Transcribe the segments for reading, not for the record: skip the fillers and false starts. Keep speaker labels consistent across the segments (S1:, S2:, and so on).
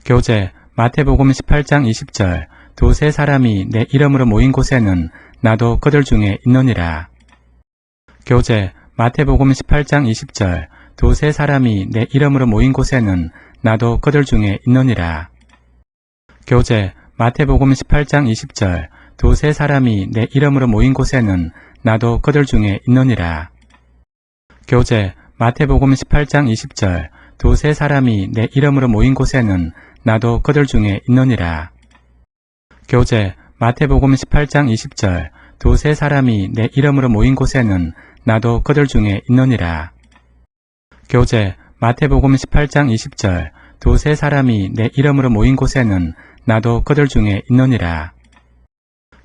S1: 교재 마태복음 18장 20절 두세 사람이 내 이름으로 모인 곳에는 나도 그들 중에 있느니라. 교재 마태복음 18장 20절 두세 사람이 내 이름으로 모인 곳에는 나도 그들 중에 있느니라. 교재 마태복음 18장 20절 두세 사람이 내 이름으로 모인 곳에는 나도 그들 중에 있느니라. 교재 마태복음 18장 20절 두세 사람이 내 이름으로 모인 곳에는 나도 그들 중에 있느니라. 교재 마태복음 18장 20절 두세 사람이 내 이름으로 모인 곳에는 나도 그들 중에 있느니라. 교재 마태복음 18장 20절 두세 사람이 내 이름으로 모인 곳에는 나도 그들 중에 있느니라.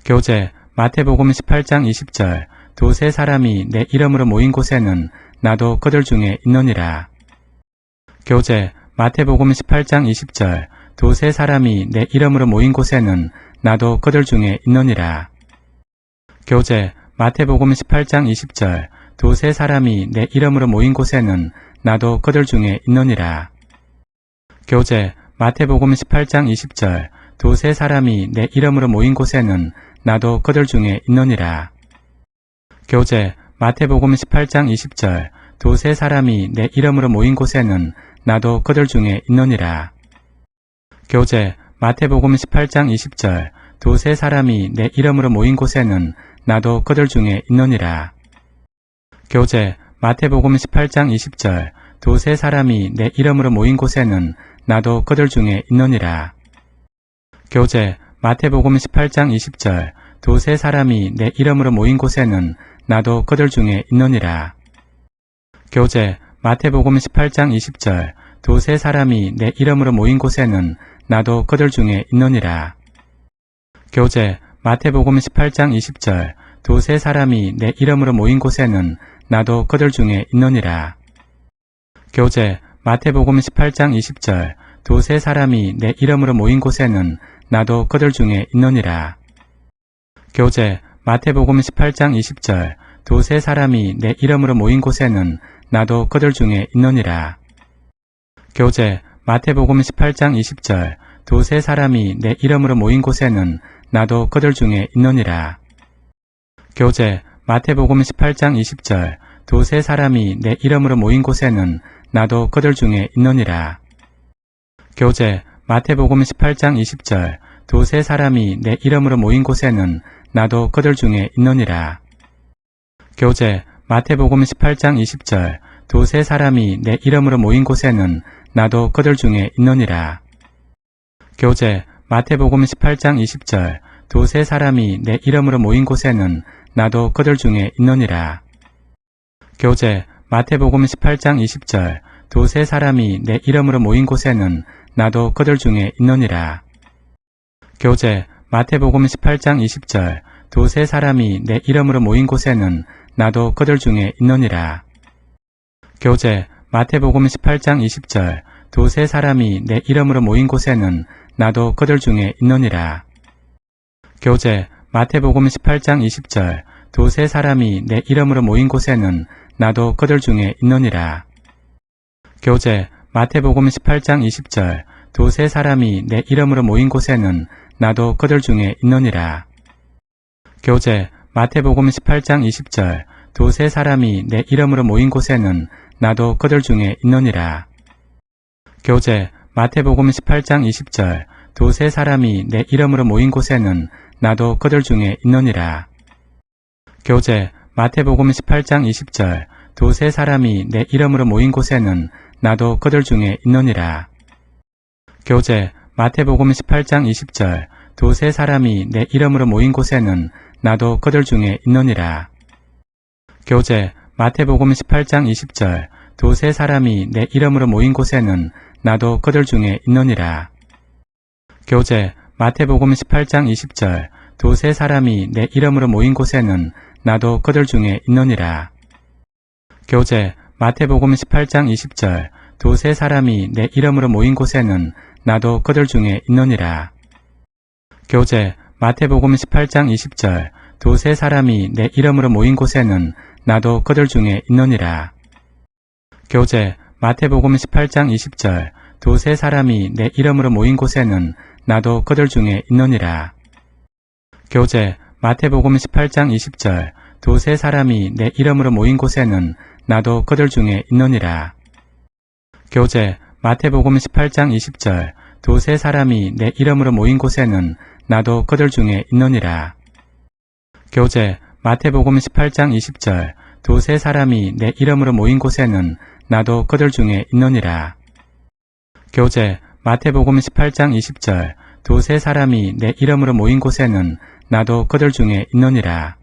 S1: 교재 마태복음 18장 20절 두세 사람이 내 이름으로 모인 곳에는 나도 그들 중에 있느니라. 교재 마태복음 18장 20절 두세 사람이 내 이름으로 모인 곳에는 나도 그들 중에 있느니라. 교재 마태복음 18장 20절 두세 사람이 내 이름으로 모인 곳에는 나도 그들 중에 있느니라. 교재 마태복음 18장 20절 두세 사람이 내 이름으로 모인 곳에는 나도 그들 중에 있느니라. 교재 마태복음 18장 20절 두세 사람이 내 이름으로 모인 곳에는 나도 그들 중에 있느니라. 교재 마태복음 18장 20절 두세 사람이 내 이름으로 모인 곳에는 나도 그들 중에 있느니라. 교재 마태복음 18장 20절 두세 사람이 내 이름으로 모인 곳에는 나도 그들 중에 있느니라. 교재 마태복음 18장 20절 두세 사람이 내 이름으로 모인 곳에는 나도 그들 중에 있느니라. 교재 마태복음 18장 20절 두세 사람이 내 이름으로 모인 곳에는 나도 그들 중에 있느니라. 교재 마태복음 18장 20절 두세 사람이 내 이름으로 모인 곳에는 나도 그들 중에 있느니라. 교재 마태복음 18장 20절 두세 사람이 내 이름으로 모인 곳에는 나도 그들 중에 있느니라. 교재 마태복음 18장 20절 두세 사람이 내 이름으로 모인 곳에는 나도 그들 중에 있느니라. 교재 마태복음 18장 20절 두세 사람이 내 이름으로 모인 곳에는 나도 그들 중에 있느니라. 교재 마태복음 18장 20절 두세 사람이 내 이름으로 모인 곳에는 나도 그들 중에 있느니라. 교재 마태복음 18장 20절 두세 사람이 내 이름으로 모인 곳에는 나도 그들 중에 있느니라. 교재 마태복음 18장 20절 두세 사람이 내 이름으로 모인 곳에는 나도 그들 중에 있느니라. 교재 마태복음 18장 20절 두세 사람이 내 이름으로 모인 곳에는 나도 그들 중에 있느니라. 교재 마태복음 18장 20절 두세 사람이 내 이름으로 모인 곳에는 나도 그들 중에 있느니라. 교재 마태복음 18장 20절 두세 사람이 내 이름으로 모인 곳에는 나도 그들 중에 있느니라. 교재 마태복음 18장 20절 두세 사람이 내 이름으로 모인 곳에는 나도 그들 중에 있느니라. 교재 마태복음 18장 20절 두세 사람이 내 이름으로 모인 곳에는 나도 그들 중에 있느니라. 교재 마태복음 18장 20절 두세 사람이 내 이름으로 모인 곳에는 나도 그들 중에 있느니라. 교재 마태복음 18장 20절 두세 사람이 내 이름으로 모인 곳에는 나도 그들 중에 있느니라. 교재 마태복음 18장 20절 두세 사람이 내 이름으로 모인 곳에는 나도 그들 중에 있느니라. 교재 마태복음 18장 20절 두세 사람이 내 이름으로 모인 곳에는 나도 그들 중에 있느니라. 교재 마태복음 18장 20절 두세 사람이 내 이름으로 모인 곳에는 나도 그들 중에 있느니라. 교재 마태복음 18장 20절 두세 사람이 내 이름으로 모인 곳에는 나도 그들 중에 있느니라. 교재 마태복음 18장 20절 두세 사람이 내 이름으로 모인 곳에는 나도 그들 중에 있느니라. 교재 마태복음 18장 20절 두세 사람이 내 이름으로 모인 곳에는 나도 그들 중에 있느니라. 교재 마태복음 18장 20절 두세 사람이 내 이름으로 모인 곳에는 나도 그들 중에 있느니라. 교재 마태복음 18장 20절 두세 사람이 내 이름으로 모인 곳에는 나도 그들 중에 있느니라. 교재 마태복음 18장 20절 두세 사람이 내 이름으로 모인 곳에는 나도 그들 중에 있느니라. 교재 마태복음 18장 20절 두세 사람이 내 이름으로 모인 곳에는 나도 그들 중에 있느니라. 교재 마태복음 18장 20절 두세 사람이 내 이름으로 모인 곳에는 나도 그들 중에 있느니라. 교재 마태복음 18장 20절 두세 사람이 내 이름으로 모인 곳에는 나도 그들 중에 있느니라.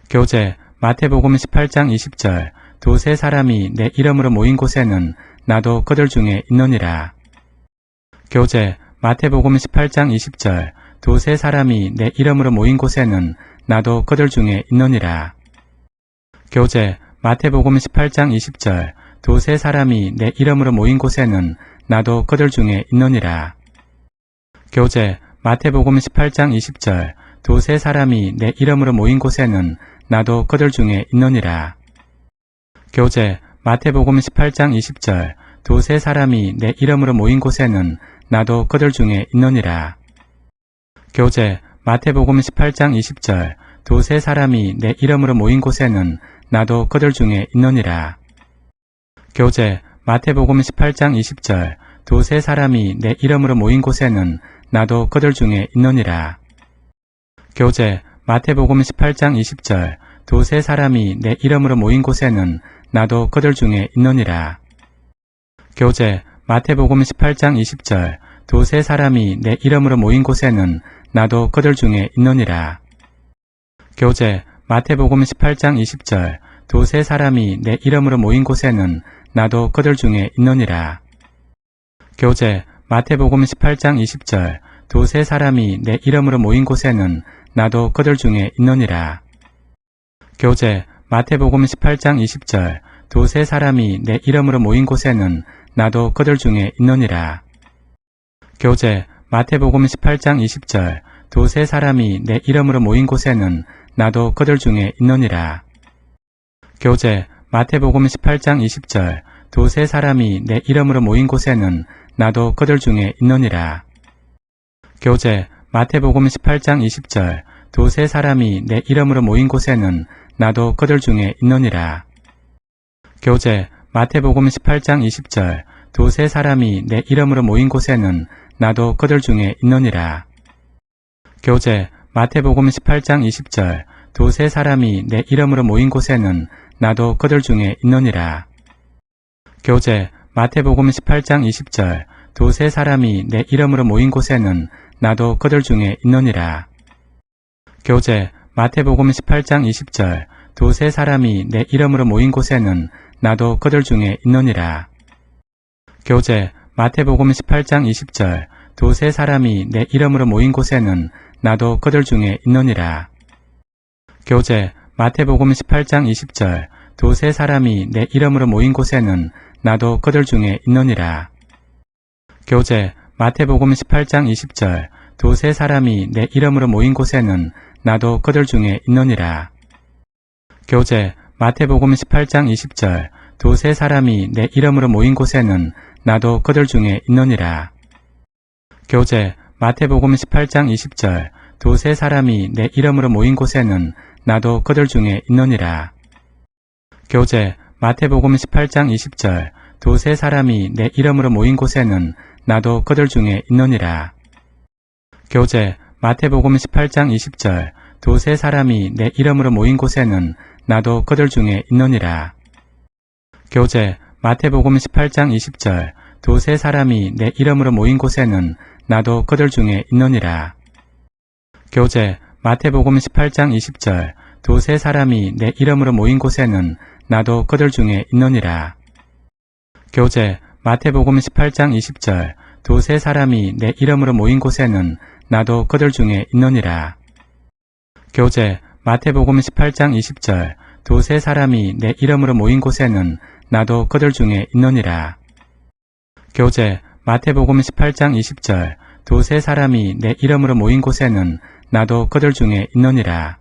S1: 교재 마태복음 18장 20절 두세 사람이 내 이름으로 모인 곳에는 나도 그들 중에 있느니라. 교재 마태복음 18장 20절 두세 사람이 내 이름으로 모인 곳에는 나도 그들 중에 있느니라. 교재 마태복음 18장 20절 두세 사람이 내 이름으로 모인 곳에는 나도 그들 중에 있느니라. 교재 마태복음 18장 20절 두세 사람이 내 이름으로 모인 곳에는 나도 그들 중에 있느니라. 교재 마태복음 18장 20절 두세 사람이 내 이름으로 모인 곳에는 나도 그들 중에 있느니라. 교재 마태복음 18장 20절 두세 사람이 내 이름으로 모인 곳에는 나도 그들 중에 있느니라. 교재 마태복음 18장 20절 두세 사람이 내 이름으로 모인 곳에는 나도 그들 중에 있느니라. 교재 마태복음 18장 20절 두세 사람이 내 이름으로 모인 곳에는 나도 그들 중에 있느니라. 교재 마태복음 18장 20절 두세 사람이 내 이름으로 모인 곳에는 나도 그들 중에 있느니라. 교재 마태복음 18장 20절 두세 사람이 내 이름으로 모인 곳에는 나도 그들 중에 있느니라. 교재 마태복음 18장 20절 두세 사람이 내 이름으로 모인 곳에는 나도 그들 중에 있느니라. 교재 마태복음 18장 20절 두세 사람이 내 이름으로 모인 곳에는 나도 그들 중에 있느니라. 교재 마태복음 18장 20절 두세 사람이 내 이름으로 모인 곳에는 나도 그들 중에 있느니라. 교재 마태복음 18장 20절 두세 사람이 내 이름으로 모인 곳에는 나도 그들 중에 있느니라. 교재 마태복음 18장 20절 두세 사람이 내 이름으로 모인 곳에는 나도 그들 중에 있느니라. 교재 마태복음 18장 20절 두세 사람이 내 이름으로 모인 곳에는 나도 그들 중에 있느니라. 교재 마태복음 18장 20절 두세 사람이 내 이름으로 모인 곳에는 나도 그들 중에 있느니라. 교재 마태복음 18장 20절 두세 사람이 내 이름으로 모인 곳에는 나도 그들 중에 있느니라. 교재 마태복음 18장 20절 두세 사람이 내 이름으로 모인 곳에는 나도 그들 중에 있느니라. 교재 마태복음 18장 20절 두세 사람이 내 이름으로 모인 곳에는 나도 그들 중에 있느니라. 교재 마태복음 18장 20절 두세 사람이 내 이름으로 모인 곳에는 나도 그들 중에 있느니라. 교재 마태복음 18장 20절 두세 사람이 내 이름으로 모인 곳에는 나도 그들 중에 있느니라. 교재 마태복음 18장 20절 두세 사람이 내 이름으로 모인 곳에는 나도 그들 중에 있느니라. 교재 마태복음 18장 20절 두세 사람이 내 이름으로 모인 곳에는 나도 그들 중에 있느니라. 교재 마태복음 18장 20절 두세 사람이 내 이름으로 모인 곳에는 나도 그들 중에 있느니라. 교재 마태복음 18장 20절 두세 사람이 내 이름으로 모인 곳에는 나도 그들 중에 있느니라. 교재 마태복음 18장 20절 두세 사람이 내 이름으로 모인 곳에는 나도 그들 중에 있느니라. 교재 마태복음 18장 20절 두세 사람이 내 이름으로 모인 곳에는 나도 그들 중에 있느니라. 교재 마태복음 18장 20절 두세 사람이 내 이름으로 모인 곳에는 나도 그들 중에 있느니라. 교재 마태복음 18장 20절 두세 사람이 내 이름으로 모인 곳에는 나도 그들 중에 있느니라. 교재 마태복음 18장 20절 두세 사람이 내 이름으로 모인 곳에는 나도 그들 중에 있느니라.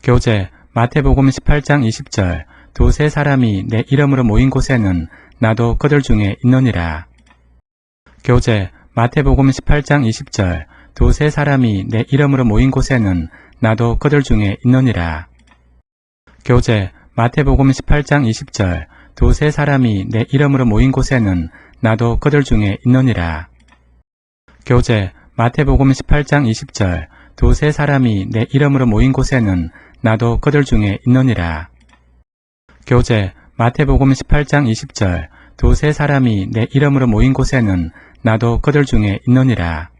S1: 교재 마태복음 18장 20절 두세 사람이 내 이름으로 모인 곳에는 나도 그들 중에 있느니라. 교재 마태복음 18장 20절 두세 사람이 내 이름으로 모인 곳에는 나도 그들 중에 있느니라. 교재 마태복음 18장 20절 두세 사람이 내 이름으로 모인 곳에는 나도 그들 중에 있느니라. 교재 마태복음 18장 20절 두세 사람이 내 이름으로 모인 곳에는 나도 그들 중에 있느니라. 교재 마태복음 18장 20절 두세 사람이 내 이름으로 모인 곳에는 나도 그들 중에 있느니라.